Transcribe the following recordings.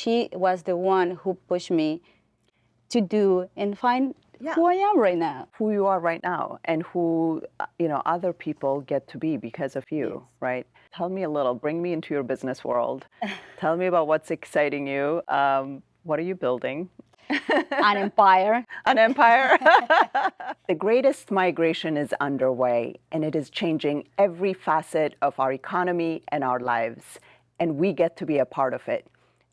she was the one who pushed me to do and find who I am right now. Who you are right now, and who other people get to be because of you, right? Tell me a little. Bring me into your business world. Tell me about what's exciting you. What are you building? An empire. An empire. The greatest migration is underway, and it is changing every facet of our economy and our lives, and we get to be a part of it.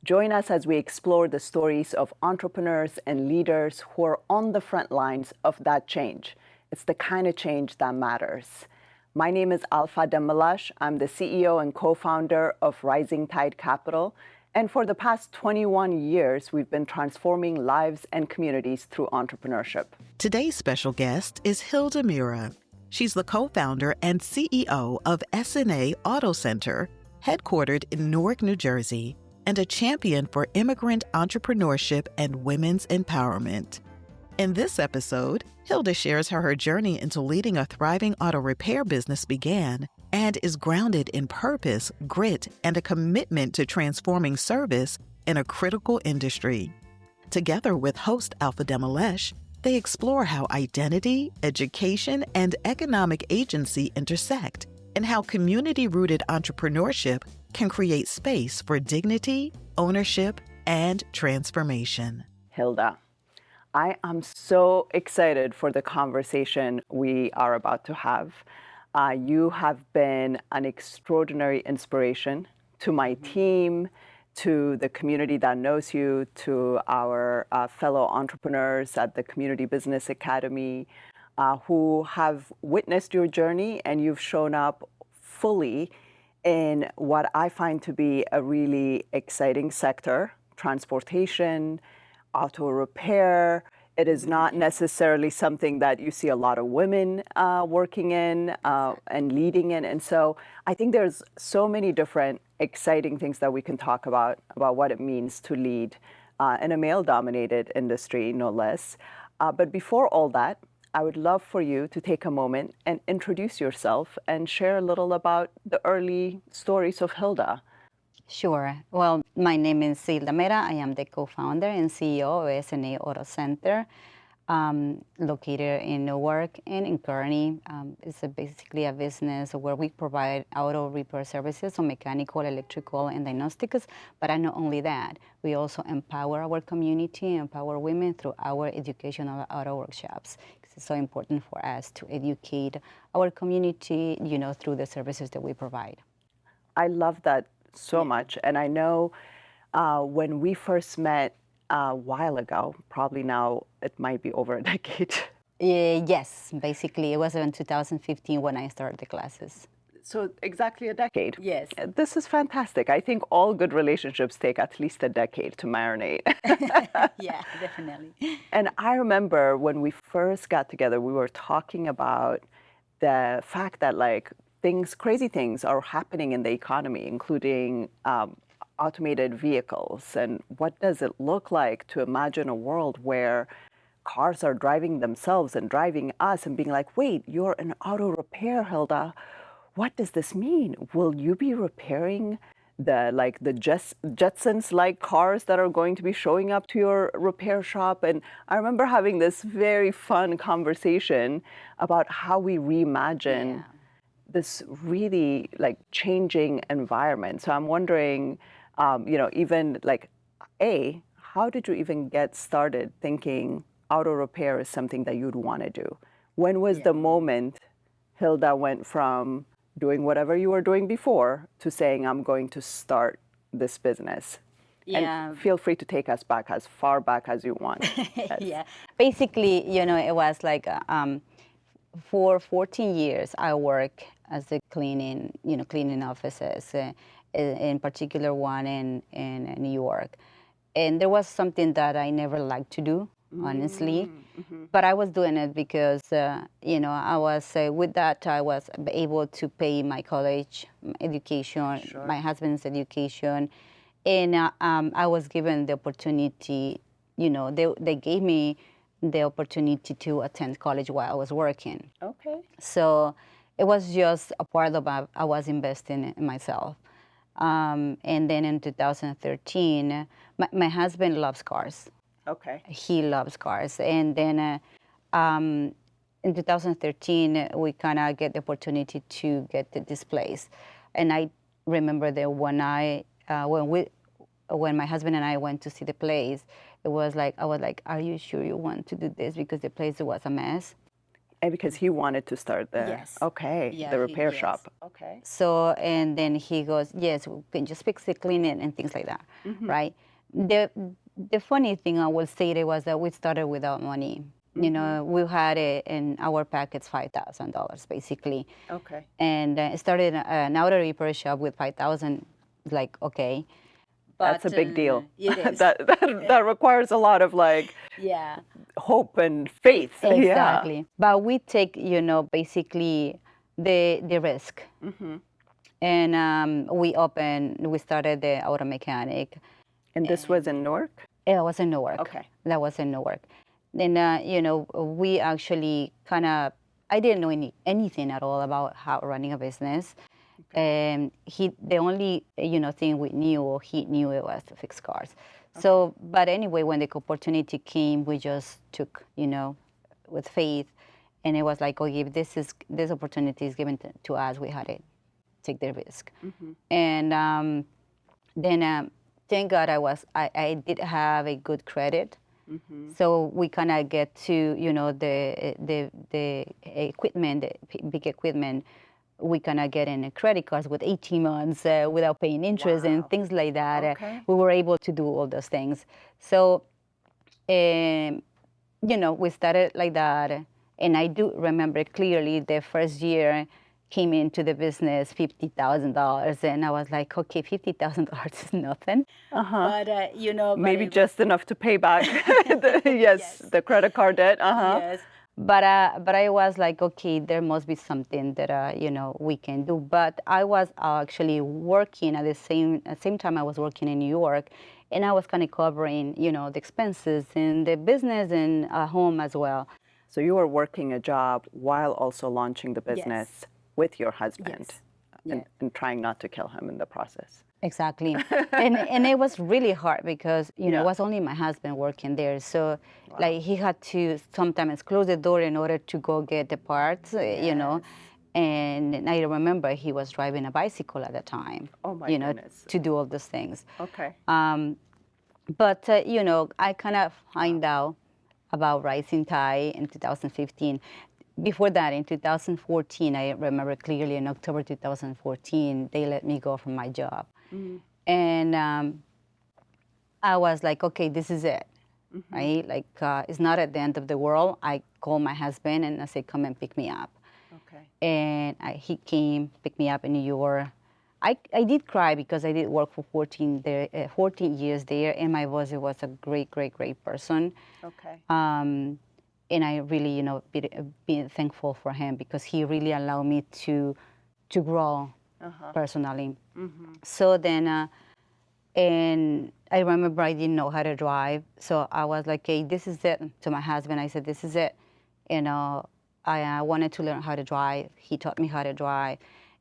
Join us as we explore the stories of entrepreneurs and leaders who are on the front lines of that change. It's the kind of change that matters. My name is Alfa Demelash. I'm the CEO and co-founder of Rising Tide Capital. And for the past 21 years, we've been transforming lives and communities through entrepreneurship. Today's special guest is Hilda Mera. She's the co-founder and CEO of S&A Auto Center, headquartered in Newark, New Jersey, and a champion for immigrant entrepreneurship and women's empowerment. In this episode, Hilda shares how her journey into leading a thriving auto repair business began and is grounded in purpose, grit, and a commitment to transforming service in a critical industry. Together with host Alfa Demelash, they explore how identity, education, and economic agency intersect, and how community-rooted entrepreneurship can create space for dignity, ownership, and transformation. Hilda, I am so excited for the conversation we are about to have. You have been an extraordinary inspiration to my team, to the community that knows you, to our fellow entrepreneurs at the Community Business Academy who have witnessed your journey, and you've shown up fully in what I find to be a really exciting sector: transportation, auto repair. It is not necessarily something that you see a lot of women working in and leading in. And so I think there's so many different exciting things that we can talk about what it means to lead in a male-dominated industry, no less. But before all that, I would love for you to take a moment and introduce yourself and share a little about the early stories of Hilda. Sure. Well, my name is Hilda Mera. I am the co-founder and CEO of S&A Auto Center, located in Newark and in Kearney. It's basically a business where we provide auto repair services, so mechanical, electrical, and diagnostics. But not only that, we also empower our community, empower women through our educational auto workshops. It's so important for us to educate our community, through the services that we provide. I love that so much. And I know when we first met a while ago, probably now it might be over a decade. Yes, basically it was in 2015 when I started the classes. So exactly a decade. Yes. This is fantastic. I think all good relationships take at least a decade to marinate. Yeah, definitely. And I remember when we first got together, we were talking about the fact that crazy things are happening in the economy, including automated vehicles. And what does it look like to imagine a world where cars are driving themselves and driving us and being like, wait, you're an auto repair, Hilda. What does this mean? Will you be repairing the Jetsons-like cars that are going to be showing up to your repair shop? And I remember having this very fun conversation about how we reimagine this really changing environment. So I'm wondering, even how did you even get started thinking auto repair is something that you'd want to do? When was the moment Hilda went from doing whatever you were doing before to saying, I'm going to start this business? Yeah. And feel free to take us back as far back as you want. Yeah. Basically, it was for 14 years, I work as a cleaning offices, in particular one in New York. And there was something that I never liked to do, honestly. Mm-hmm. But I was doing it because, I was, with that, I was able to pay my college education, my husband's education. And I was given the opportunity, they gave me the opportunity to attend college while I was working. Okay. So it was just a part of I was investing in myself. And then in 2013, My husband loves cars. Okay. He loves cars. And then in 2013, we kind of get the opportunity to get to this place. And I remember that when my husband and I went to see the place, I was like, are you sure you want to do this? Because the place was a mess. And because he wanted to start the Yes. okay, Yeah, the repair yes. shop. Okay. So, and then he goes, yes, we can just fix it, clean it, and things like that, right? The funny thing I will say it was that we started without money. You know, we had in our packets $5,000 basically, Okay. and started an auto repair shop with 5,000. Like, okay, That's a big deal. It is. that requires a lot of like Yeah. hope and faith. Yeah. Exactly. But we take, you know, basically the risk. And we started the auto mechanic. And this was in Newark? It was in Newark. Okay. That was in Newark. Then, you know, we actually I didn't know anything at all about how running a business. And the only, you know, thing we knew, or he knew, it was to fix cars. So, but anyway, when the opportunity came, we just took, you know, with faith. And it was like, okay, if this opportunity is given to us, we had to take the risk. And then thank God I did have a good credit. So we kind of get to, you know, the equipment, big equipment, we kind of get in credit cards with 18 months without paying interest and things like that. Okay. We were able to do all those things. So, you know, we started like that. And I do remember clearly the first year came into the business $50,000, and I was like, okay, $50,000 is nothing. But you know, Maybe just enough to pay back the credit card debt. Yes. But I was like, okay, there must be something that you know, we can do. But I was actually working at the same time I was working in New York, and I was kind of covering, you know, the expenses in the business and home as well. So you were working a job while also launching the business with your husband, and trying not to kill him in the process. Exactly. and it was really hard because, you know, it was only my husband working there. So like he had to sometimes close the door in order to go get the parts, you know. And I remember he was driving a bicycle at the time, Oh my you know, goodness. to do all those things. Okay. But, you know, I kind of find out about Rising Tide in 2015. Before that, in 2014, I remember clearly in October 2014, they let me go from my job. And I was like, okay, this is it, right? Like, it's not at the end of the world. I called my husband and I said, come and pick me up. Okay. And he came, picked me up in New York. I did cry because I did work for 14 years there, and my boss was a great, great, great person. Okay. And I really, you know, be thankful for him because he really allowed me to grow personally. So then, and I remember I didn't know how to drive, so I was like, "Hey, this is it." To my husband, I said, "This is it." You know, I wanted to learn how to drive. He taught me how to drive,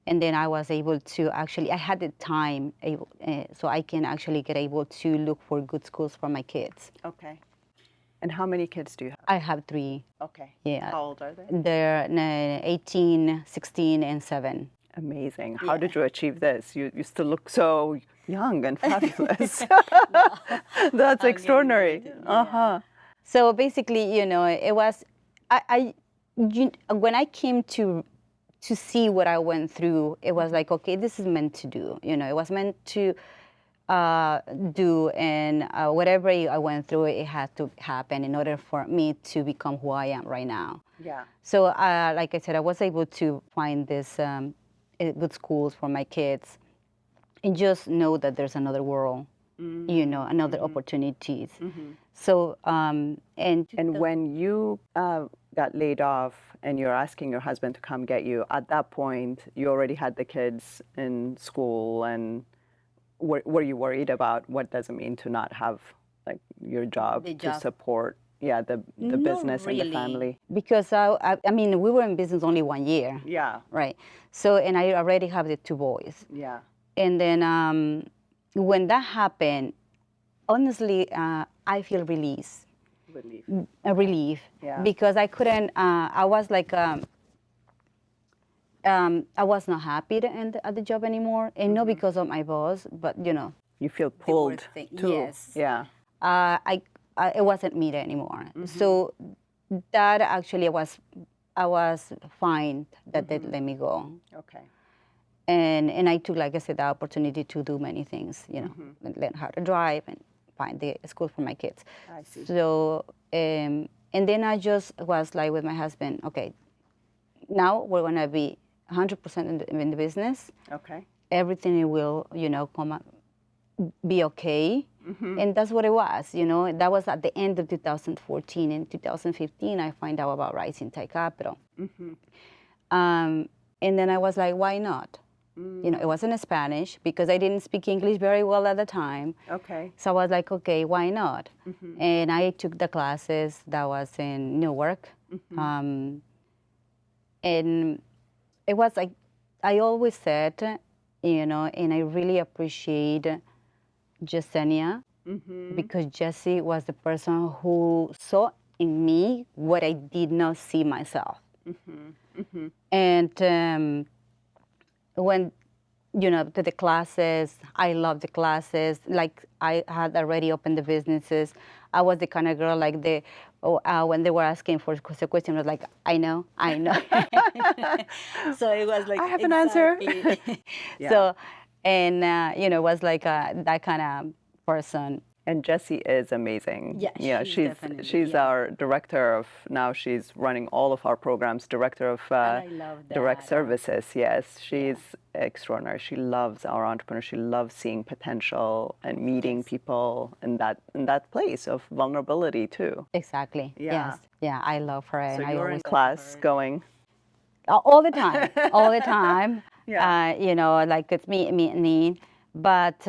and then I was able to I had the time, so I can actually get able to look for good schools for my kids. Okay. And how many kids do you have? I have 3. Okay. Yeah. How old are they? They're 18, 16, and 7. Amazing. How did you achieve this? You still look so young and fabulous. That's extraordinary. So basically, you know, it was when I came to see what I went through, it was like, okay, this is meant to do. You know, it was meant to do, and whatever I went through, it had to happen in order for me to become who I am right now. Yeah. So, like I said, I was able to find this good schools for my kids, and just know that there's another world, you know, another opportunities. So, and when you got laid off and you're asking your husband to come get you, at that point, you already had the kids in school, and were you worried about what does it mean to not have like your job to support the business and the family? Because I mean, we were in business only 1 year. Yeah. Right. So, and I already have the 2 boys. Yeah. And then when that happened, honestly, I feel release, Relief. a relief, Yeah. because I couldn't. I was like, I was not happy to end at the job anymore, and not because of my boss, but You feel the work pulled thing. too. Yes. Yeah. I it wasn't me anymore. So that actually I was fine that they let me go. Okay. And I took, like I said, the opportunity to do many things, and learn how to drive and find the school for my kids. I see. So, and then I just was like with my husband, okay, now we're going to be 100% in the business. Okay. Everything will, come up, be okay. And that's what it was, That was at the end of 2014. In 2015, I find out about Rising Tide Capital. And then I was like, why not? It wasn't in Spanish because I didn't speak English very well at the time. Okay. So I was like, okay, why not? And I took the classes that was in Newark. And it was like, I always said, and I really appreciate Yesenia because Jessie was the person who saw in me what I did not see myself. And when to the classes, I loved the classes. Like I had already opened the businesses. I was the kind of girl like when they were asking for the question, I was like, I know. So it was like I have an answer. Yeah. So, and it was like that kind of person. And Jessie is amazing. Yeah, she's definitely, our director of, now she's running all of our programs, director of I love direct that. services. Yes, she's extraordinary. She loves our entrepreneurs. She loves seeing potential and meeting people in that place of vulnerability too. Exactly. Yeah. Yes. Yeah, I love her. So and I you're always in class going, all the time, all the time. Yeah. Like it's me. But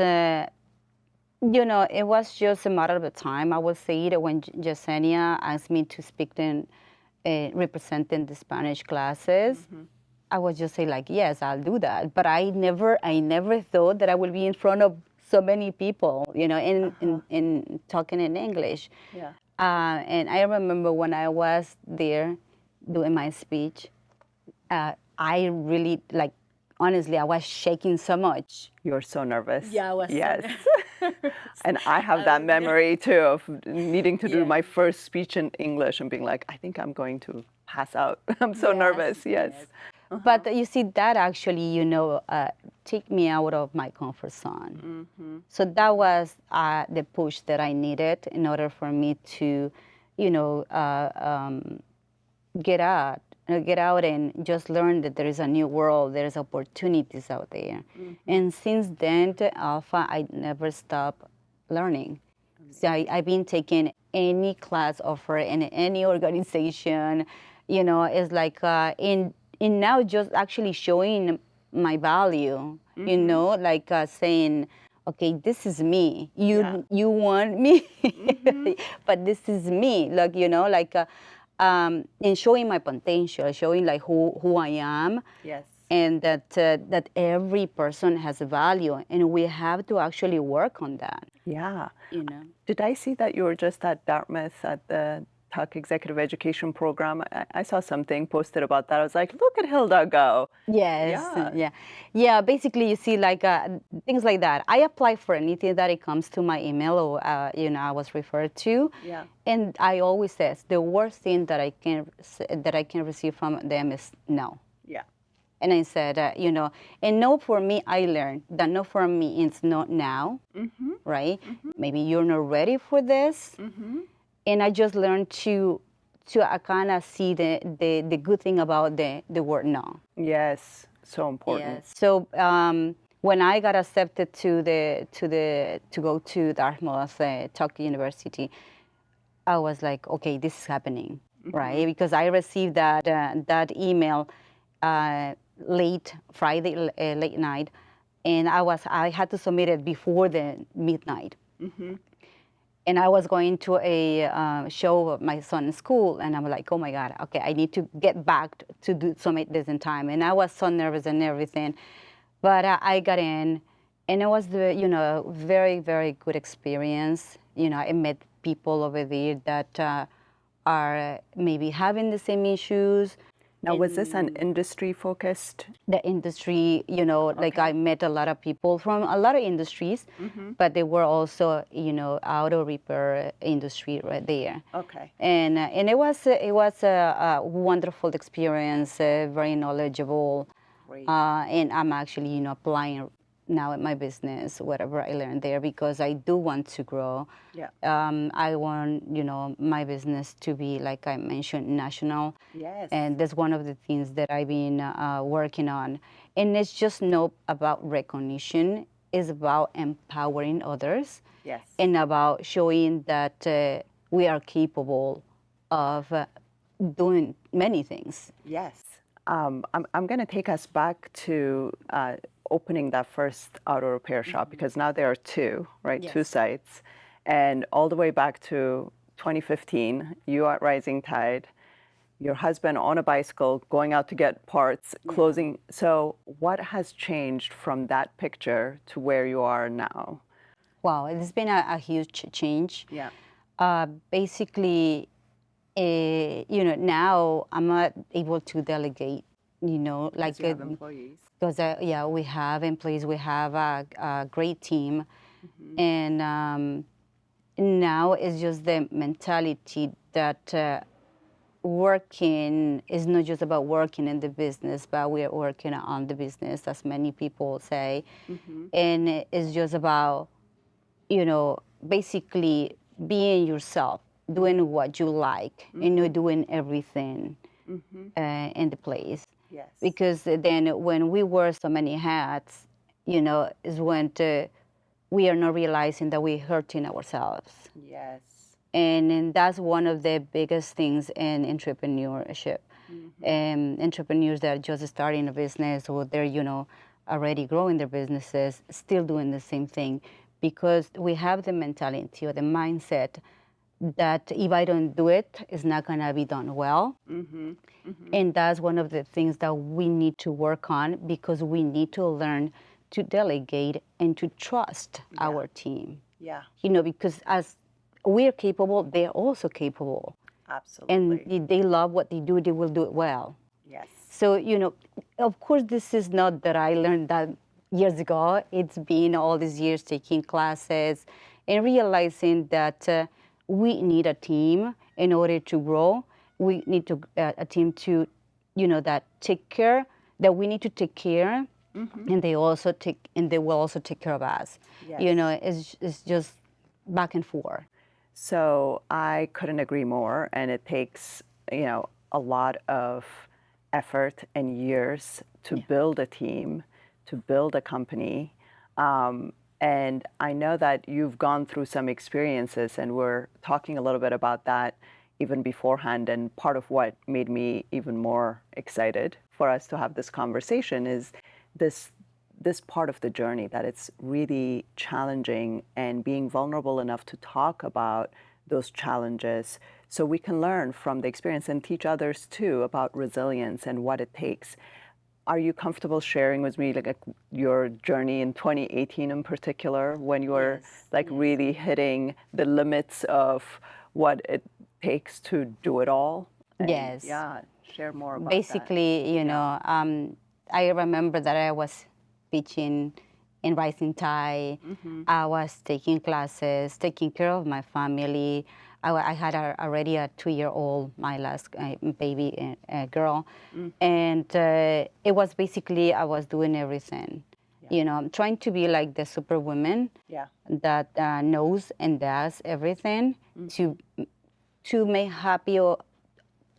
it was just a matter of time. I would say that when Yesenia asked me to speak in representing the Spanish classes, I would just say like, yes, I'll do that. But I never thought that I would be in front of so many people, in talking in English. Yeah. And I remember when I was there doing my speech, I really honestly, I was shaking so much. You're so nervous. Yeah, I was so Yes. nervous. And I have that memory too of needing to do my first speech in English and being like, I think I'm going to pass out. I'm so nervous. Yes. But you see, that actually, take me out of my comfort zone. So that was the push that I needed in order for me to, get out and just learn that there is a new world, there's opportunities out there. And since then, to Alpha, I never stopped learning. So I've been taking any class offered in any organization. It's like in now just actually showing my value. Saying, okay, this is me. You want me, but this is me. And showing my potential, showing like who I am. Yes. And that every person has a value, and we have to actually work on that. Yeah. Did I see that you were just at Dartmouth at the Tuck Executive Education Program? I saw something posted about that. I was like, look at Hilda go. Yes. Yeah. Basically, you see, things like that. I apply for anything that it comes to my email or I was referred to. Yeah. And I always say the worst thing that I can receive from them is no. Yeah. And I said, and no for me, I learned that no for me is not now, right? Maybe you're not ready for this. And I just learned to kind of see the good thing about the word no. Yes, so important. Yes. So when I got accepted to go to Dartmouth, Tuck University, I was like, okay, this is happening, right? Because I received that email late Friday, late night, and I had to submit it before the midnight. And I was going to a show of my son's school, and I'm like, oh my God, okay, I need to get back to submit this in time. And I was so nervous and everything. But I got in, And it was the, very, very good experience. I met people over there that are maybe having the same issues. Now, was this an industry focused? The industry, like I met a lot of people from a lot of industries, but they were also, auto repair industry right there. Okay. And it was a wonderful experience, very knowledgeable. Great. And I'm actually, applying now at my business, whatever I learned there, because I do want to grow. Yeah. I want, my business to be, like I mentioned, national. Yes. And that's one of the things that I've been working on. And it's just not about recognition. It's about empowering others. Yes. And about showing that we are capable of doing many things. Yes. I'm going to take us back to opening that first auto repair shop, because now there are two, right? Yes. Two sites. And all the way back to 2015, you at Rising Tide, your husband on a bicycle going out to get parts, closing. So what has changed from that picture to where you are now? Wow, it's been a huge change. Yeah. Basically, now I'm not able to delegate, like You have employees. because we have employees, we have a great team, and now it's just the mentality that working is not just about working in the business, but we are working on the business, as many people say, and it's just about, basically being yourself, doing what you like, doing everything in the place. Yes. Because then when we wear so many hats, is when we are not realizing that we're hurting ourselves. Yes. And that's one of the biggest things in entrepreneurship. Entrepreneurs that are just starting a business, or they're, already growing their businesses, still doing the same thing, because we have the mentality or the mindset that if I don't do it, it's not going to be done well. And that's one of the things that we need to work on, because we need to learn to delegate and to trust our team. Yeah. Because as we're capable, they're also capable. Absolutely. And they love what they do, they will do it well. Yes. So, of course, this is not that I learned that years ago. It's been all these years taking classes and realizing that we need a team in order to grow. We need a team to, that take care, that we need to take care, and they will also take care of us. Yes. It's just back and forth. So I couldn't agree more, and it takes, a lot of effort and years to build a team, to build a company. And I know that you've gone through some experiences, and we're talking a little bit about that even beforehand. And part of what made me even more excited for us to have this conversation is this part of the journey, that it's really challenging, and being vulnerable enough to talk about those challenges so we can learn from the experience and teach others too about resilience and what it takes. Are you comfortable sharing with me like your journey in 2018 in particular, when you were really hitting the limits of what it takes to do it all? And Yes. Yeah, share more about Basically, I remember that I was teaching in Rising Tide. I was taking classes, taking care of my family. I had already a 2-year-old, my last baby girl. And it was basically, I was doing everything. I'm trying to be like the superwoman that knows and does everything to make happy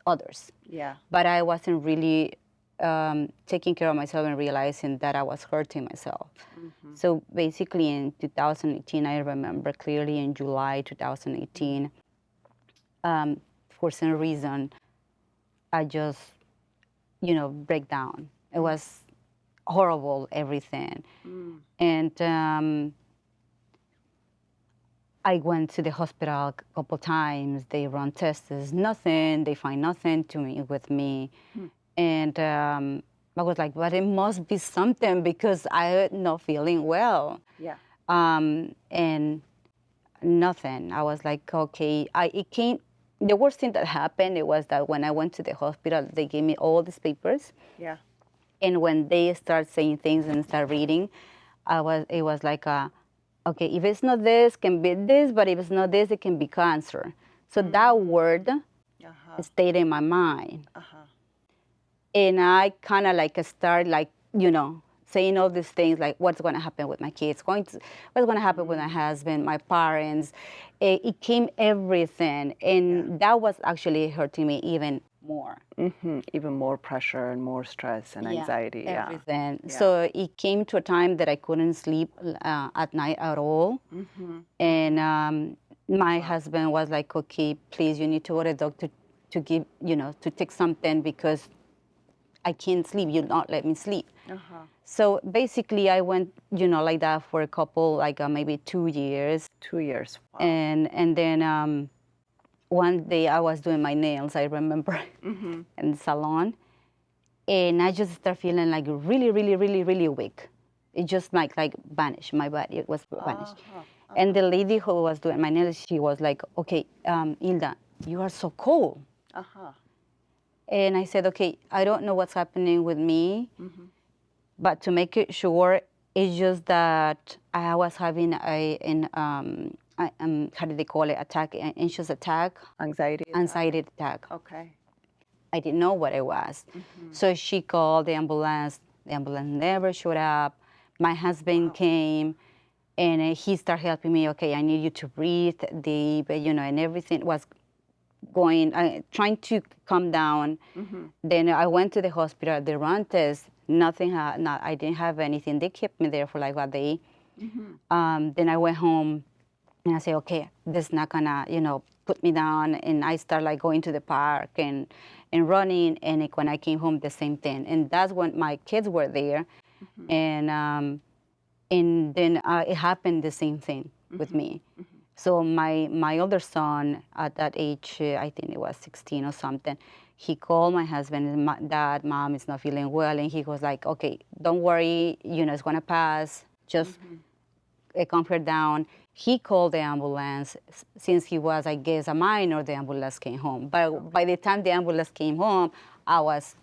others. Yeah. But I wasn't really taking care of myself and realizing that I was hurting myself. So basically in 2018, I remember clearly in July 2018, for some reason, I just, break down. It was horrible, everything. And I went to the hospital a couple times. They run tests, nothing. They find nothing with me. And I was like, but it must be something because I'm not feeling well. Yeah. And nothing. I was like, okay. It came. The worst thing that happened, it was that when I went to the hospital, they gave me all these papers. Yeah. And when they start saying things and start reading, it was like, okay, if it's not this, can be this, but if it's not this, it can be cancer. So that word stayed in my mind. And I kind of like start like, saying all these things like what's going to happen with my kids, what's going to happen with my husband, my parents. It came everything. And that was actually hurting me even more. Even more pressure and more stress and anxiety. Everything. Yeah. So it came to a time that I couldn't sleep at night at all. And my husband was like, okay, please, you need to go to the doctor to give, to take something because I can't sleep. You not let me sleep. So basically, I went, like that for a couple, like maybe 2 years. 2 years. Wow. And then one day I was doing my nails, I remember, in the salon. And I just started feeling like really, really, really, really weak. It just like vanished. My body it was vanished. And the lady who was doing my nails, she was like, okay, Hilda, you are so cold. And I said, okay, I don't know what's happening with me, but to make it sure, it's just that I was having how do they call it, anxious attack? Anxiety attack. Okay. I didn't know what it was. So she called the ambulance. The ambulance never showed up. My husband came, and he started helping me. Okay, I need you to breathe deep, and everything was going, trying to calm down. Then I went to the hospital, the run test, I didn't have anything. They kept me there for like a day. Then I went home and I said, okay, this is not gonna, put me down. And I started like going to the park and running. And when I came home, the same thing. And that's when my kids were there. And then it happened the same thing with me. So my older son at that age, I think it was 16 or something, he called my husband and Dad, Mom is not feeling well. And he was like, okay, don't worry, it's going to pass. Just calm her down. He called the ambulance. Since he was, I guess, a minor, the ambulance came home. But by the time the ambulance came home, I was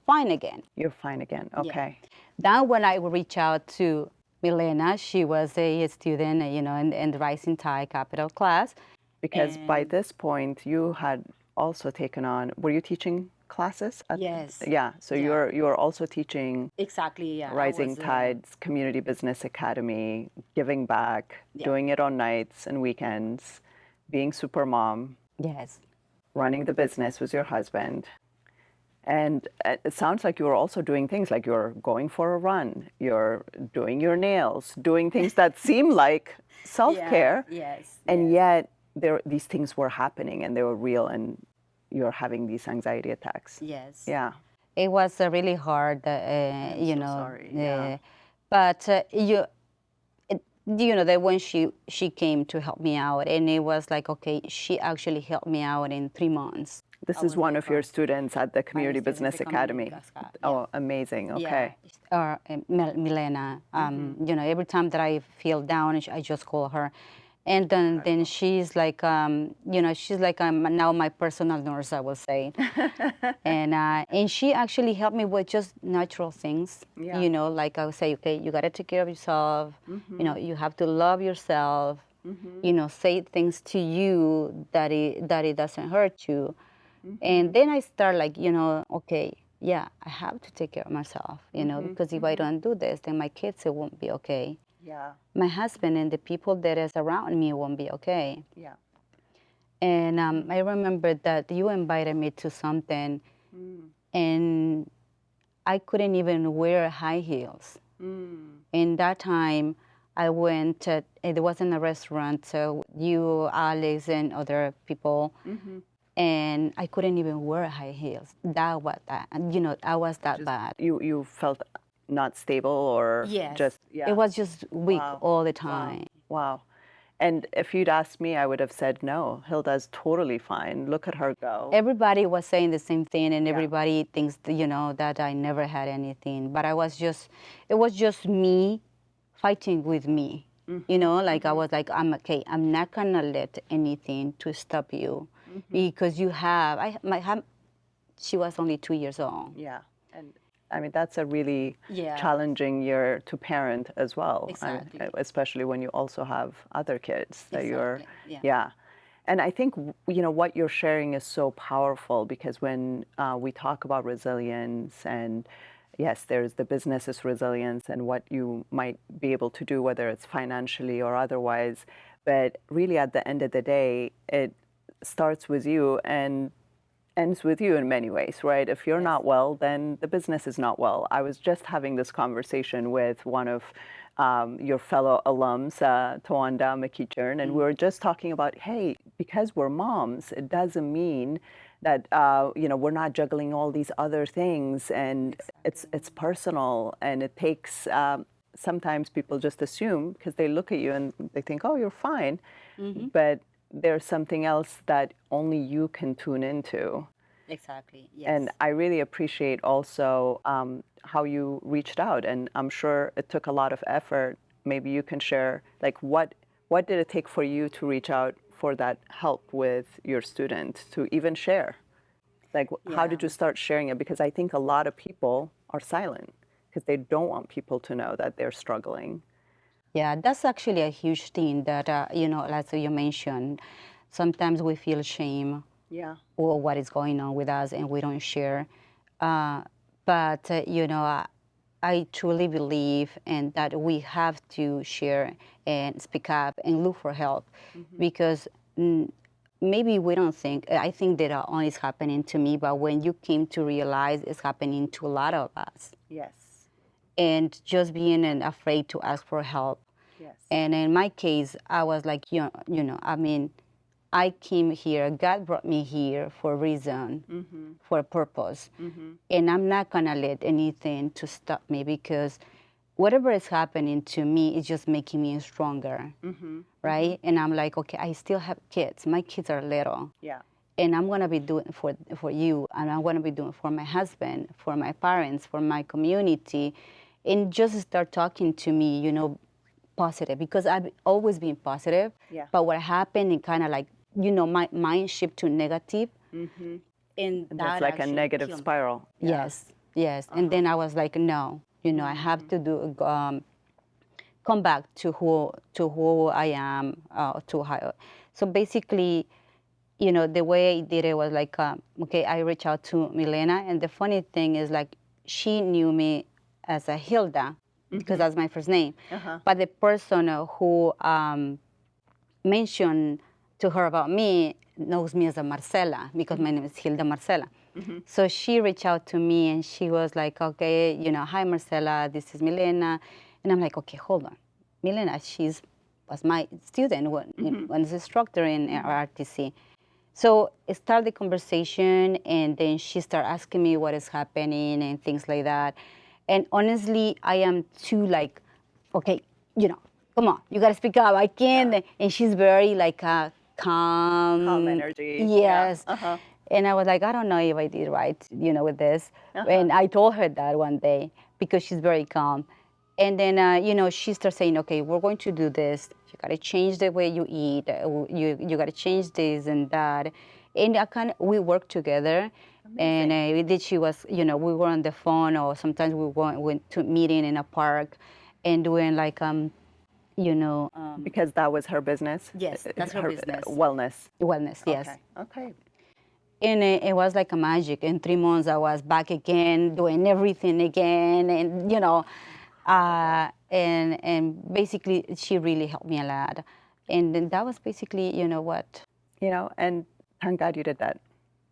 fine again. You're fine again. Okay. Yeah. Then when I would reach out to Milena, she was a student, in the Rising Tide Capital class. Because by this point, you had also taken on, were you teaching classes? Yes. Yeah, so Yeah. you're also teaching Exactly, yeah. Rising Tides Community Business Academy, giving back, doing it on nights and weekends, being super mom, Yes. running the business with your husband. And it sounds like you're also doing things like you're going for a run, you're doing your nails, doing things that seem like self-care. Yes. And yet these things were happening and they were real and you're having these anxiety attacks. Yes. Yeah. It was really hard, sorry. Yeah. But that when she came to help me out, and it was like, okay, she actually helped me out in 3 months. This is one of your students at the Community Business Academy. Oh, amazing. Okay. Yeah. Milena. Every time that I feel down, I just call her. And then she's like, she's like now my personal nurse, I will say. And she actually helped me with just natural things. Yeah. Like I would say, okay, you got to take care of yourself. You have to love yourself. Say things to you that it doesn't hurt you. And then I start like, okay, yeah, I have to take care of myself, because if I don't do this, then my kids, it won't be okay. Yeah. My husband and the people that is around me won't be okay. Yeah. And I remember that you invited me to something, and I couldn't even wear high heels. In that time, I went, it was in a restaurant, so you, Alex, and other people, and I couldn't even wear high heels. That was that, I was that bad. You felt not stable or Yes. just, yeah. It was just weak all the time. Wow. And if you'd asked me, I would have said, no, Hilda's totally fine. Look at her go. Everybody was saying the same thing, and Yeah. everybody thinks that, that I never had anything. But it was just me fighting with me. I was like, I'm okay. I'm not gonna let anything to stop you, because she was only 2 years old. Yeah. And I mean, that's a really Yeah. challenging year to parent as well. Exactly. Especially when you also have other kids that you're, Exactly, yeah. yeah. And I think, what you're sharing is so powerful, because when we talk about resilience, and yes, there's the business's resilience and what you might be able to do, whether it's financially or otherwise, but really at the end of the day, it starts with you and ends with you in many ways, right? If you're not well, then the business is not well. I was just having this conversation with one of your fellow alums, Tawanda McEachern, and we were just talking about, hey, because we're moms, it doesn't mean that we're not juggling all these other things, and it's personal, and it takes. Sometimes people just assume, because they look at you and they think, oh, you're fine, but there's something else that only you can tune into. Exactly. Yes. And I really appreciate also how you reached out, and I'm sure it took a lot of effort. Maybe you can share, like, what did it take for you to reach out for that help with your student, to even share? Like, how did you start sharing it? Because I think a lot of people are silent because they don't want people to know that ththey're struggling. Yeah, that's actually a huge thing that, like you mentioned, sometimes we feel shame Yeah. or what is going on with us, and we don't share. But I truly believe in that we have to share and speak up and look for help, because maybe we don't think, I think that only is happening to me, but when you came to realize it's happening to a lot of us. Yes. And just being afraid to ask for help. Yes. And in my case, I was like, I mean, I came here, God brought me here for a reason, for a purpose. And I'm not gonna let anything to stop me, because whatever is happening to me is just making me stronger, right? And I'm like, okay, I still have kids. My kids are little. Yeah. And I'm gonna be doing for you, and I'm gonna be doing for my husband, for my parents, for my community, and just start talking to me, positive, because I've always been positive. Yeah. But what happened, it kind of like, my mind shift to negative, and That's like a actually negative killed me. spiral. Yeah. Yes. And then I was like, no, I have to do come back to who I am, to how. So basically, the way I did it was like, okay, I reached out to Milena, and the funny thing is, like, she knew me as a Hilda, because that's my first name. But the person who mentioned to her about me knows me as a Marcela, because my name is Hilda Marcela. So she reached out to me, and she was like, okay, hi Marcela, this is Milena. And I'm like, okay, hold on. Milena, was my student when was instructor in RTC. So it started the conversation, and then she started asking me what is happening and things like that. And honestly, I am too, like, okay, come on, you gotta speak up. I can't. Yeah. And she's very like calm energy. Yes. Yeah. And I was like, I don't know if I did right, with this. And I told her that one day, because she's very calm. And then, she started saying, okay, we're going to do this. You got to change the way you eat. You got to change this and that. And we worked together. Amazing. And we did. She was, we were on the phone, or sometimes we went to meeting in a park, and doing like, because that was her business. Yes, that's her business. Wellness. Wellness, yes. Okay. And it was like a magic. In 3 months, I was back again, doing everything again, and and basically, she really helped me a lot. And then that was basically, what. And thank God you did that.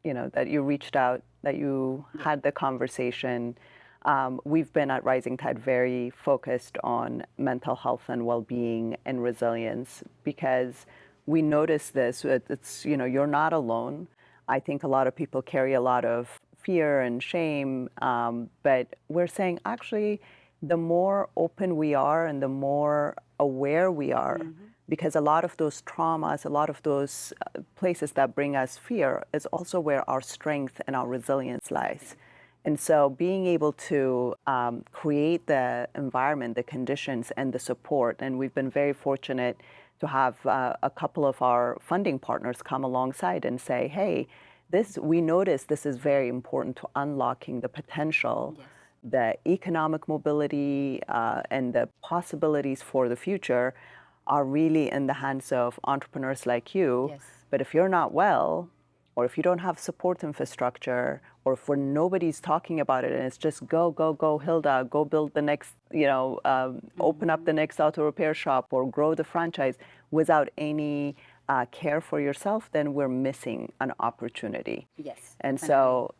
That you reached out, that you had the conversation. We've been at Rising Tide very focused on mental health and well-being and resilience, because we notice this. It's, you're not alone. I think a lot of people carry a lot of fear and shame, but we're saying, actually, the more open we are and the more aware we are, because a lot of those traumas, a lot of those places that bring us fear is also where our strength and our resilience lies. And so being able to create the environment, the conditions, and the support, and we've been very fortunate to have a couple of our funding partners come alongside and say, hey, we notice this is very important to unlocking the potential, the economic mobility, and the possibilities for the future are really in the hands of entrepreneurs like you. Yes. But if you're not well, or if you don't have support infrastructure, or if nobody's talking about it and it's just go, go, go, Hilda, go build the next, open up the next auto repair shop or grow the franchise without any care for yourself, then we're missing an opportunity. Yes. And so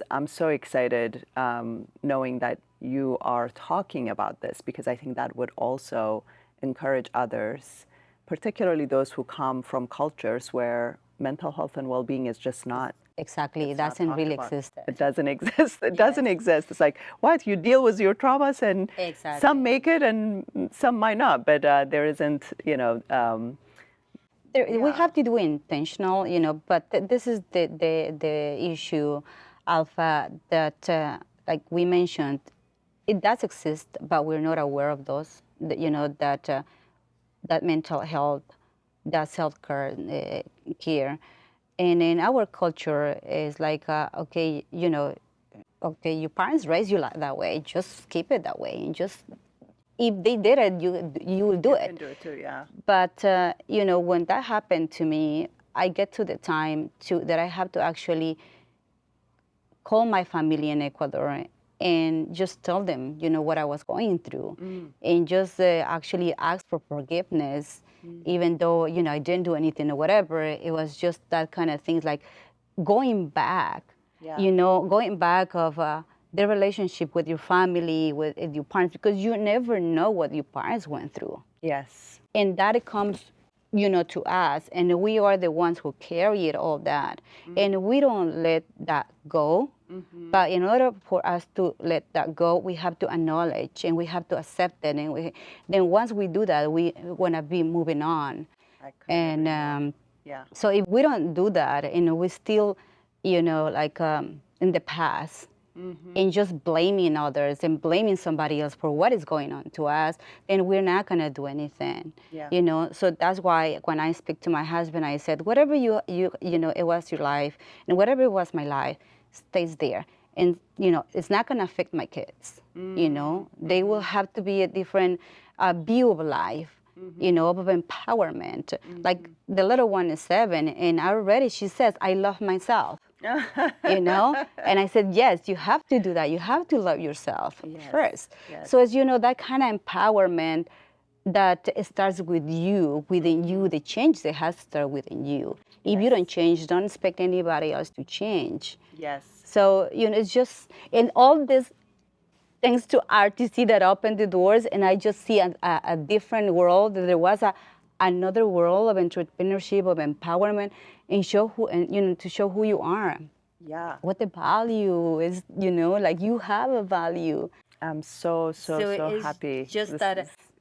I'm so excited knowing that you are talking about this, because I think that would also encourage others, particularly those who come from cultures where mental health and well-being is just not. Exactly. It doesn't really exist. It doesn't exist. It doesn't exist. It's like, what? You deal with your traumas, and Exactly. some make it and some might not, but there isn't, We have to do intentional, but this is the issue, Alpha, that like we mentioned, it does exist, but we're not aware of those, that mental health, that self-care, care. And in our culture, is like, okay, your parents raised you that way, just keep it that way, and just, if they did it, you will do it. You can do it too, yeah. But when that happened to me, I get to the time that I have to actually call my family in Ecuador and just tell them, what I was going through, and just actually ask for forgiveness, even though I didn't do anything or whatever. It was just that kind of things, like going back, going back of the relationship with your family, with your parents, because you never know what your parents went through. Yes. And that comes, to us, and we are the ones who carry it, all that. And we don't let that go. But in order for us to let that go, we have to acknowledge and we have to accept it. And then once we do that, we want to be moving on. And so if we don't do that, we still, like in the past, and just blaming others and blaming somebody else for what is going on to us, then we're not going to do anything. So that's why when I speak to my husband, I said, whatever it was your life, and whatever it was my life, stays there. And it's not going to affect my kids. They will have to be a different view of life, of empowerment. Like the little one is 7, and already she says, I love myself. And I said, yes, you have to do that. You have to love yourself first. So as that kind of empowerment that starts with you, within you, the change that has to start within you. If you don't change, don't expect anybody else to change. Yes. So, it's just, and all this, thanks to RTC that opened the doors, and I just see a different world. There was another world of entrepreneurship, of empowerment, and to show who you are. Yeah. What the value is, like you have a value. I'm so happy. Just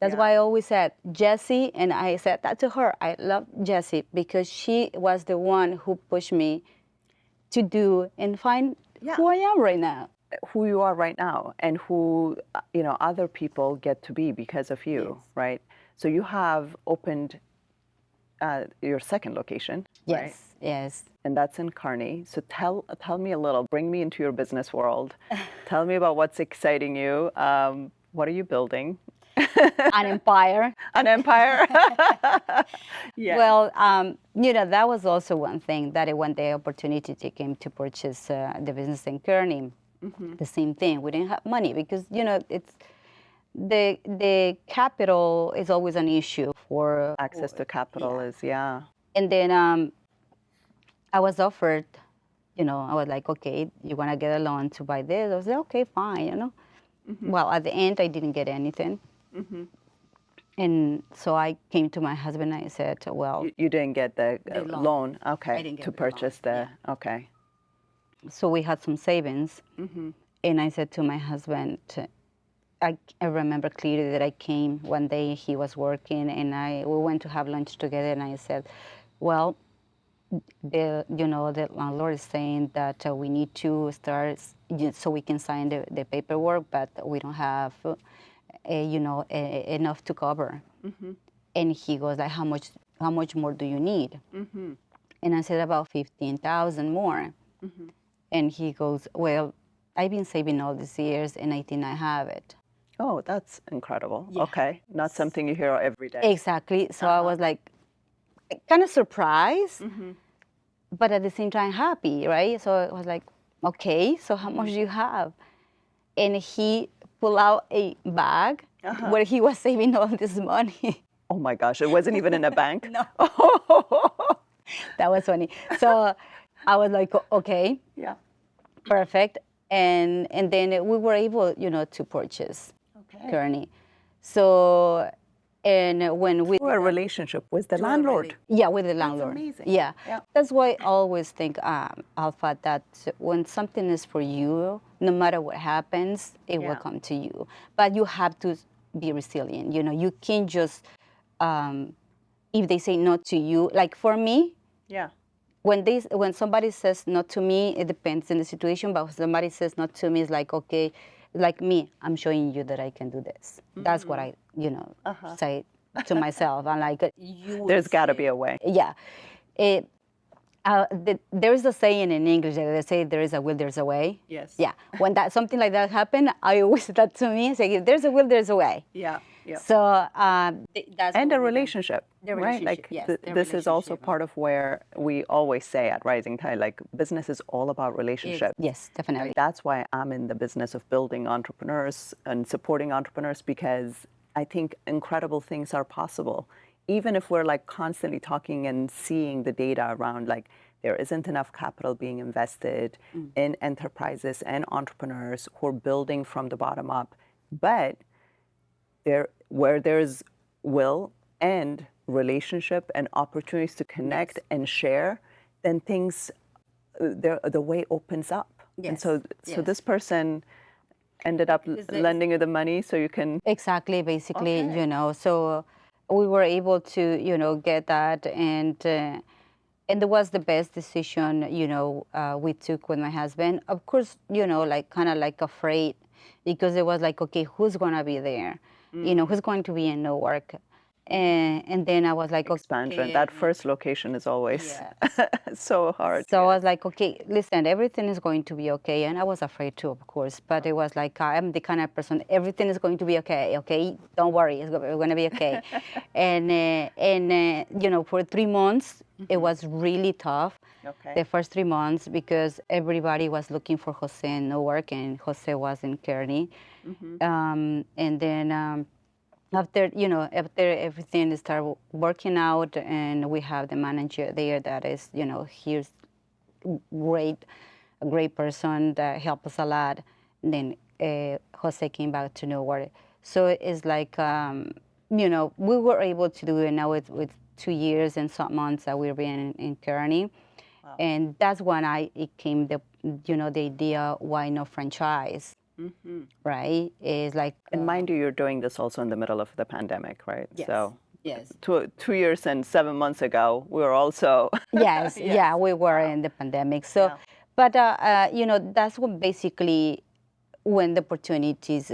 that's why I always said Jessie, and I said that to her. I love Jessie because she was the one who pushed me to do and find who I am right now. Who you are right now, and who other people get to be because of you, right? So you have opened your second location, right? Yes. And that's in Kearney. So tell me a little. Bring me into your business world. Tell me about what's exciting you. What are you building? An empire. An empire. Yes. Well, that was also one thing that when the opportunity came to purchase the business in Kearney, the same thing. We didn't have money because it's the capital is always an issue for access to capital is And then I was offered, I was like, okay, you want to get a loan to buy this? I was like, okay, fine, Well, at the end, I didn't get anything. And so I came to my husband and I said, well... You didn't get the loan. Okay, I didn't get to the purchase loan. Okay. So we had some savings. And I said to my husband, I remember clearly that I came one day, he was working, and we went to have lunch together, and I said, well, the landlord is saying that we need to start so we can sign the paperwork, but we don't have, enough to cover. And he goes like, how much more do you need? And I said, about 15,000 more. And he goes, well, I've been saving all these years, and I think I have it. Oh, that's incredible. Yeah. Okay, not something you hear every day. Exactly. So I was like, kind of surprised, but at the same time happy, right? So I was like, okay, so how much do you have? And he pulled out a bag where he was saving all this money. Oh my gosh, it wasn't even in a bank? No. That was funny. So I was like, okay, Yeah. perfect. And then we were able, to purchase Kearney. So, and when we Through a relationship with the landlord. Yeah, with the landlord. amazing. Yeah. Yeah. That's why I always think, Alpha, that when something is for you, no matter what happens, it will come to you. But you have to be resilient. You can't just, if they say no to you, like for me, Yeah. when somebody says no to me, it depends on the situation, but when somebody says no to me, it's like, okay, like me, I'm showing you that I can do this. That's what I, say to myself. I'm like, There's got to be a way. yeah. There is a saying in English that they say there is a will, there's a way. Yes. Yeah. When something like that happened, I always say that to me. Say, if there's a will, there's a way. Yeah. Yeah. So that's And what a we do. relationship, The right? relationship, Like yes, the this is also relationship. part of where we always say at Rising Tide, like business is all about relationship. Yes, definitely. That's why I'm in the business of building entrepreneurs and supporting entrepreneurs, because I think incredible things are possible. Even if we're like constantly talking and seeing the data around like there isn't enough capital being invested in enterprises and entrepreneurs who are building from the bottom up. But where there's will and relationship and opportunities to connect and share, then things, the way opens up. And so this person ended up lending you the money so you can. Exactly, basically, so we were able to, get that, and it was the best decision, we took with my husband. Of course, like kind of like afraid, because it was like, okay, who's gonna be there? Who's going to be in Newark? And then I was like, Expansion. okay. That first location is always so hard. So I was like, okay, listen, everything is going to be okay. And I was afraid too, of course. But it was like, I'm the kind of person, everything is going to be okay, okay? Don't worry, it's going to be okay. and for 3 months, it was really tough. Okay. The first 3 months, because everybody was looking for Jose in Newark, and Jose was in Kearney. And then after everything started working out, and we have the manager there that is, he's a great person that helped us a lot. And then Jose came back to Newark. So it's like, we were able to do it now with 2 years and some months that we've been in Kearney. Wow. And that's when it came the idea, why no franchise? Right? It's like, And mind you, you're doing this also in the middle of the pandemic, right? Yes. So yes. 2 years and 7 months ago, we were also. Yes, yeah, we were in the pandemic. So, but that's what basically when the opportunities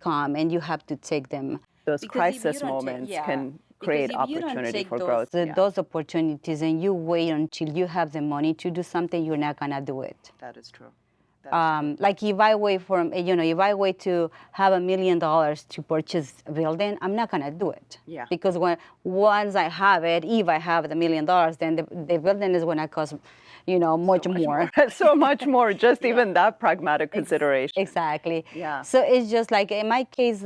come, and you have to take them. Those Because if crisis you don't moments take- can Because create if you don't opportunity take for those, growth. those opportunities, and you wait until you have the money to do something, you're not gonna do it. That is true. Like if I wait if I wait to have $1 million to purchase a building, I'm not gonna do it. Yeah. Because once I have it, if I have the $1 million, then the building is gonna cost, much more. So much more, just even that pragmatic consideration. Exactly. Yeah. So it's just like in my case,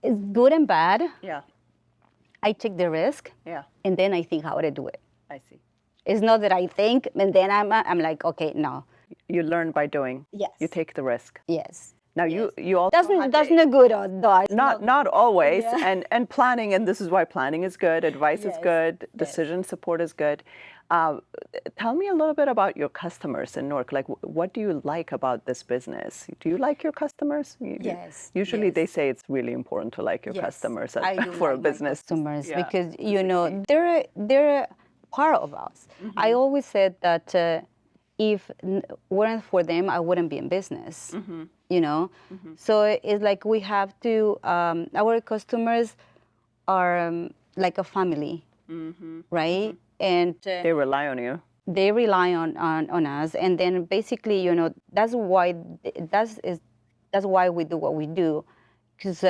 it's good and bad. Yeah. I take the risk. Yeah. And then I think how to do it. I see. It's not that I think, and then I'm like, okay, no. You learn by doing. Yes. You take the risk. Yes. Now Yes. you also That's not good, though. It's not always, Yeah. and planning, and this is why planning is good, advice is Yes, good, yes. decision support is good. Tell me a little bit about your customers in Newark. Like, what do you like about this business? Do you like your customers? Yes, Usually they yes. say it's really important to like your Yes, customers I do for a like my business. customers Yeah, because to succeed. they're part of us. I always said that if weren't for them, I wouldn't be in business. You know, so it's like we have to. Our customers are like a family, right? And They rely on you. they rely on us, and then basically, that's why that's why we do what we do, because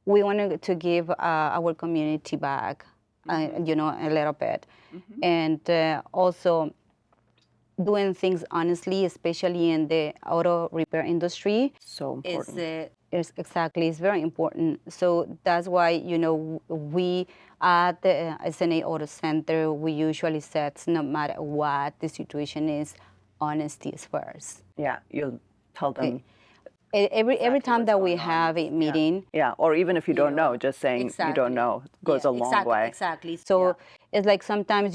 we wanted to give our community back, a little bit, and also doing things honestly, especially in the auto repair industry, So is important. is exactly, it's very important. So that's why we at the SNA Auto Center, we usually said no matter what the situation is, honesty is first. Yeah, you'll tell them Every exactly time what's that we going on. have a meeting, Yeah, or even if you don't know, just saying you don't exactly. know goes Yeah, a long way. exactly. So it's like sometimes,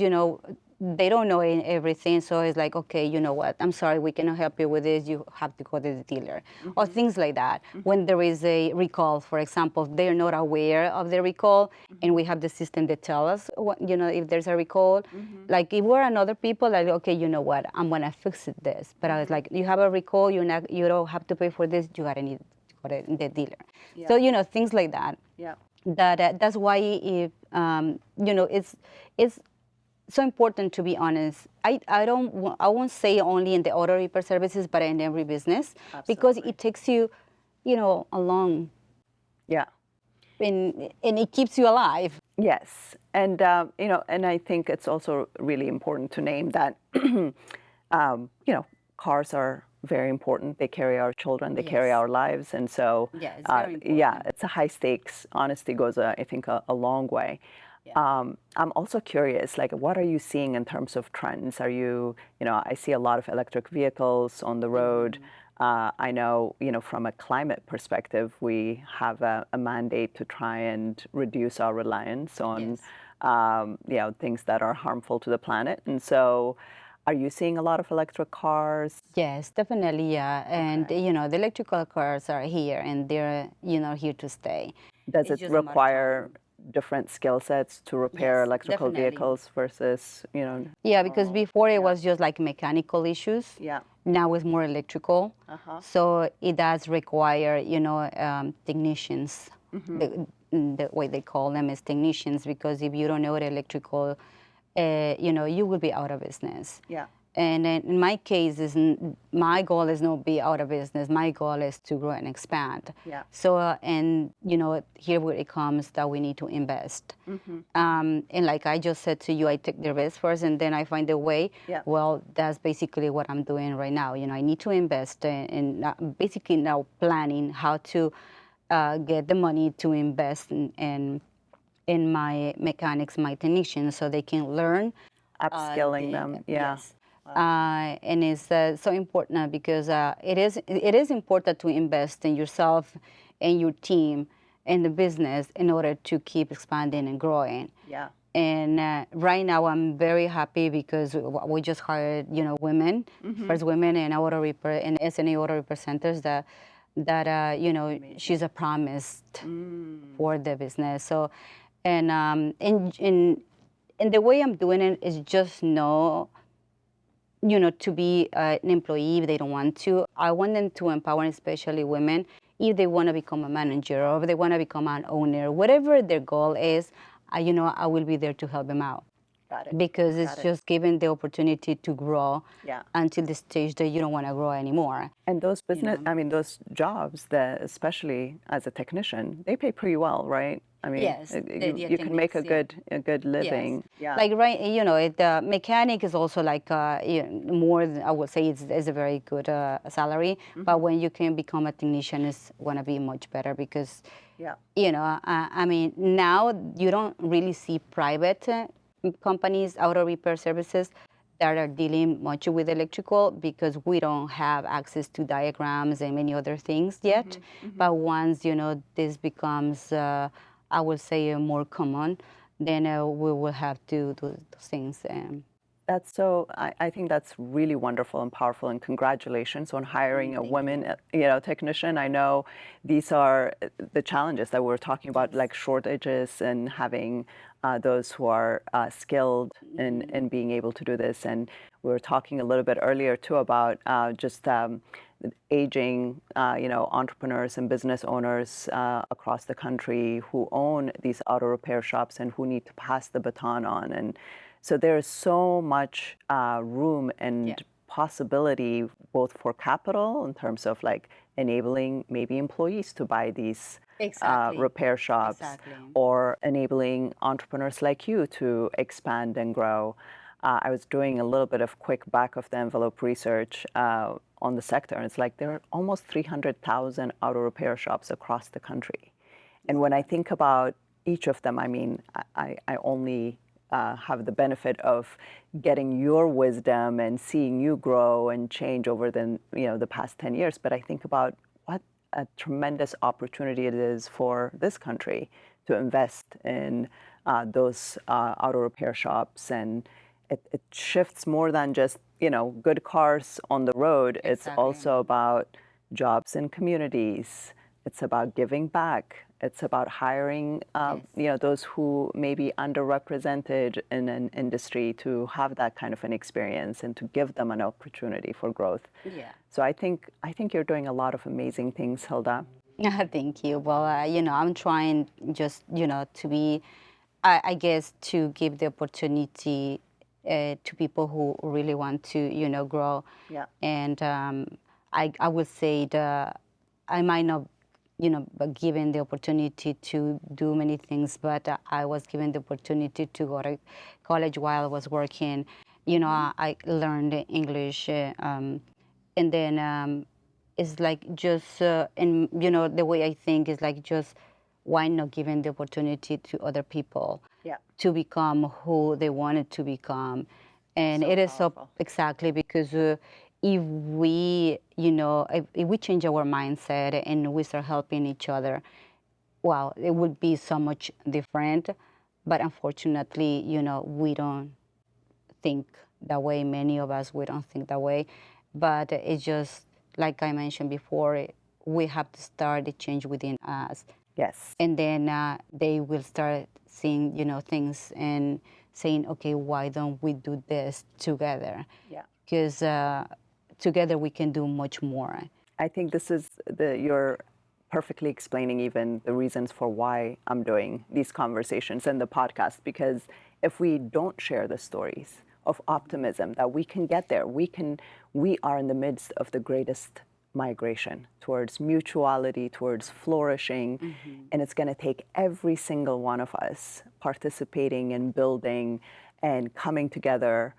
they don't know everything. So it's like, okay, you know what? I'm sorry, we cannot help you with this. You have to go to the dealer, or things like that. When there is a recall, for example, they're not aware of the recall, and we have the system that tell us, if there's a recall. Like if we're another people, like, okay, you know what? I'm gonna fix this. But I was like, you have a recall. You don't have to pay for this. You gotta need to go to the dealer. So things like that. Yeah. That's why if it's so important to be honest. I won't say only in the auto repair services, but in every business, because it takes you, along, Yeah. and it keeps you alive. Yes, and and I think it's also really important to name that, cars are very important. They carry our children, they carry Yes. our lives, and so Yeah, it's very yeah, important. it's a high stakes. Honesty goes, I think, a long way. I'm also curious, like, what are you seeing in terms of trends? Are you, I see a lot of electric vehicles on the road. I know, from a climate perspective, we have a mandate to try and reduce our reliance on, things that are harmful to the planet. And so, are you seeing a lot of electric cars? Yes, definitely, yeah. And Okay. the electrical cars are here, and they're here to stay. Does It's it just a matter of require time. different skill sets to repair Yes, electrical definitely. vehicles versus, Yeah, because normal? before it was just like mechanical issues. Yeah. Now it's more electrical. So it does require, technicians. The way they call them is technicians, because if you don't know the electrical, you will be out of business. Yeah. And in my case, my goal is not be out of business. My goal is to grow and expand. Yeah. So, and here where it comes that we need to invest. And like I just said to you, I take the risk first, and then I find a way. Yeah. Well, that's basically what I'm doing right now. I need to invest in basically now planning how to get the money to invest in my mechanics, my technicians, so they can learn. Upskilling them. Yeah. Yes. And it's so important because it is important to invest in yourself and your team and the business in order to keep expanding and growing. Yeah. And right now, I'm very happy because we just hired, women, first women in auto repair in SNA auto repair centers that she's a promise for the business. So, and the way I'm doing it is just to be an employee if they don't want to. I want them to empower, especially women, if they want to become a manager or if they want to become an owner, whatever their goal is, I will be there to help them out. Got it. Because it's just given the opportunity to grow Yeah. until the stage that you don't want to grow anymore. And those those jobs, especially as a technician, they pay pretty well, right? I mean, Yes, you can make a good living. Yes. Yeah. Like the mechanic is also like more. I would say it's a very good salary. But when you can become a technician, it's gonna be much better because I mean now you don't really see private companies auto repair services that are dealing much with electrical, because we don't have access to diagrams and many other things yet. But once, this becomes, I would say, more common, then we will have to do those things. That's so, I think that's really wonderful and powerful, and congratulations on hiring a woman, technician. I know these are the challenges that we're talking about, like shortages and having those who are skilled in being able to do this. And we were talking a little bit earlier too about just aging, entrepreneurs and business owners across the country who own these auto repair shops and who need to pass the baton on. And so there is so much room and possibility both for capital in terms of like enabling maybe employees to buy these repair shops, or enabling entrepreneurs like you to expand and grow. I was doing a little bit of quick back of the envelope research on the sector, and it's like there are almost 300,000 auto repair shops across the country. And when I think about each of them, I mean, I only have the benefit of getting your wisdom and seeing you grow and change over the past 10 years. But I think about what a tremendous opportunity it is for this country to invest in those auto repair shops. And it shifts more than just, good cars on the road. It's also about jobs in communities. It's about giving back. It's about hiring, those who may be underrepresented in an industry to have that kind of an experience and to give them an opportunity for growth. Yeah. So I think you're doing a lot of amazing things, Hilda. Thank you. Well, I'm trying just, to be, I guess, to give the opportunity to people who really want to, grow. Yeah. And I would say that I might not, but given the opportunity to do many things, but I was given the opportunity to go to college while I was working. I learned English, and then it's like just, and the way I think is like just, why not giving the opportunity to other people to become who they wanted to become. And So it is so powerful. exactly because if we, if we change our mindset and we start helping each other, well, it would be so much different. But unfortunately, we don't think that way. Many of us, we don't think that way. But it's just, like I mentioned before, we have to start the change within us. Yes. And then they will start seeing, things and saying, okay, why don't we do this together? Yeah. Because together we can do much more. I think this is you're perfectly explaining even the reasons for why I'm doing these conversations and the podcast, because if we don't share the stories of optimism that we can get there, we are in the midst of the greatest migration towards mutuality, towards flourishing, and it's going to take every single one of us participating and building and coming together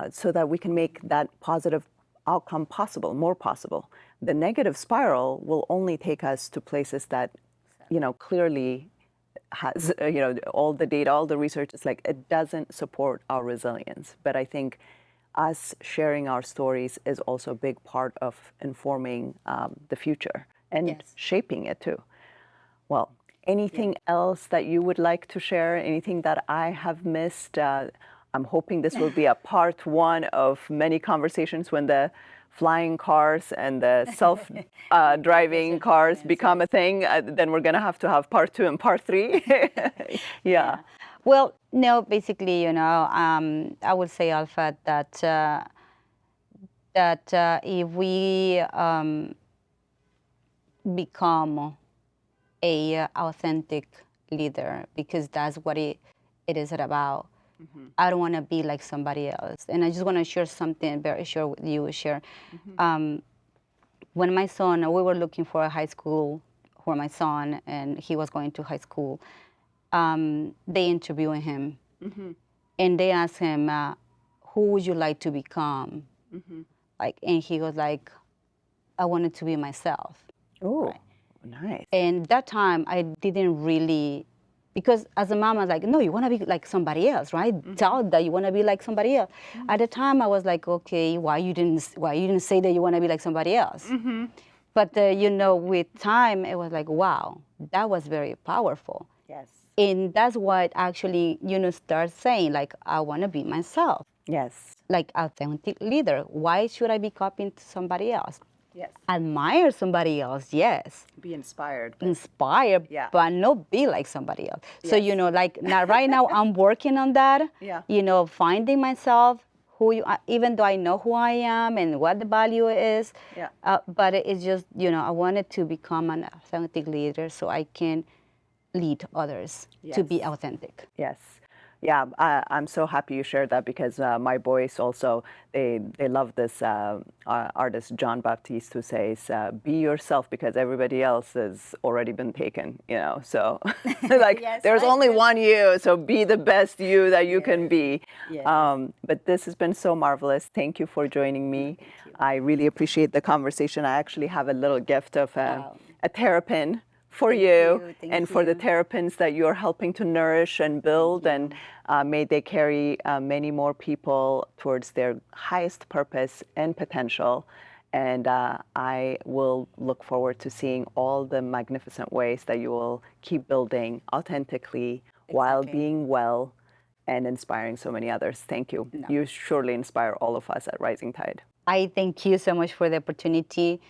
so that we can make that positive outcome possible, more possible. The negative spiral will only take us to places that, clearly has, all the data, all the research is like, it doesn't support our resilience. But I think us sharing our stories is also a big part of informing the future and shaping it too. Well, anything else that you would like to share? Anything that I have missed? I'm hoping this will be a part one of many conversations when the flying cars and the self-driving cars become a thing. Then we're going to have part two and part three. Yeah. Well, no, basically, I would say, Alpha, that if we become a authentic leader, because that's what it is about. I don't want to be like somebody else. And I just want to share something very short with you, when my son, we were looking for a high school for my son, and he was going to high school, they interviewed him. And they asked him, who would you like to become? And he was like, I wanted to be myself. Oh, nice. And that time, I didn't really because as a mom, I was like, no, you want to be like somebody else, right? Tell that you want to be like somebody else. At the time, I was like, okay, why you didn't say that you want to be like somebody else? But with time, it was like, wow, that was very powerful. Yes. And that's what actually, start saying, like, I want to be myself. Yes. Like authentic leader. Why should I be copying to somebody else? Yes. Admire somebody else, yes. Be inspired. Inspire, Yeah. but not be like somebody else. So, Yes. like now, right now, I'm working on that. Yeah. Finding myself, who you are, even though I know who I am and what the value is. Yeah. But it's just, I wanted to become an authentic leader so I can lead others to be Yes. authentic. Yes. Yeah, I'm so happy you shared that because my boys also, they love this artist, John Baptiste, who says, be yourself because everybody else has already been taken, so like Yes, there's right. only one you, so be the best you that you can be. Yes. But this has been so marvelous. Thank you for joining me. I really appreciate the conversation. I actually have a little gift of a terrapin for you Thank and for the you. terrapins that you're helping to nourish and build, and may they carry many more people towards their highest purpose and potential. And I will look forward to seeing all the magnificent ways that you will keep building authentically while Exactly. being well and inspiring so many others. Thank you. No. You surely inspire all of us at Rising Tide. I thank you so much for the opportunity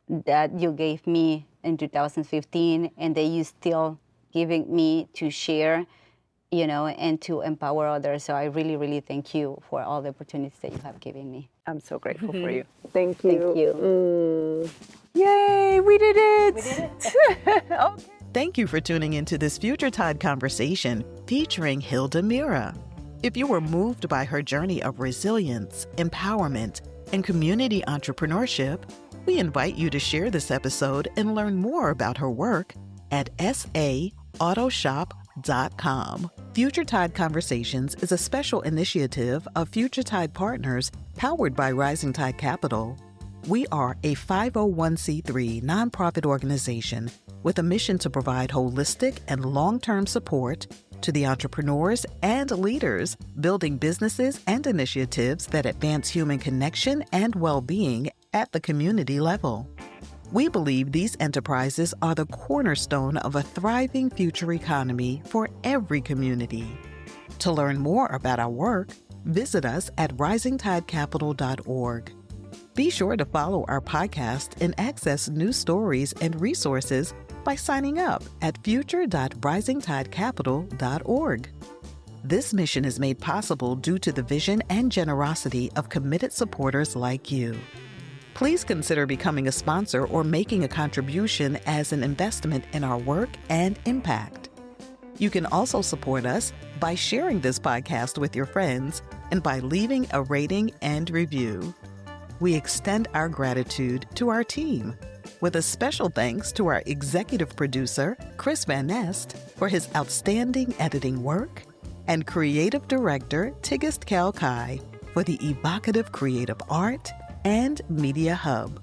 that you gave me in 2015 and that you still giving me to share, and to empower others. So I really, really thank you for all the opportunities that you have given me. I'm so grateful for you. Thank you. Thank you. Yay, we did it. Okay. Thank you for tuning into this Future Tide conversation featuring Hilda Mera. If you were moved by her journey of resilience, empowerment, and community entrepreneurship, we invite you to share this episode and learn more about her work at saautoshop.com. Future Tide Conversations is a special initiative of Future Tide Partners powered by Rising Tide Capital. We are a 501c3 nonprofit organization with a mission to provide holistic and long-term support to the entrepreneurs and leaders building businesses and initiatives that advance human connection and well-being at the community level. We believe these enterprises are the cornerstone of a thriving future economy for every community. To learn more about our work, visit us at risingtidecapital.org. Be sure to follow our podcast and access new stories and resources by signing up at future.risingtidecapital.org. This mission is made possible due to the vision and generosity of committed supporters like you. Please consider becoming a sponsor or making a contribution as an investment in our work and impact. You can also support us by sharing this podcast with your friends and by leaving a rating and review. We extend our gratitude to our team, with a special thanks to our executive producer, Chris Van Nest, for his outstanding editing work, and creative director, Tigist Kalkai, for the evocative creative art and media hub.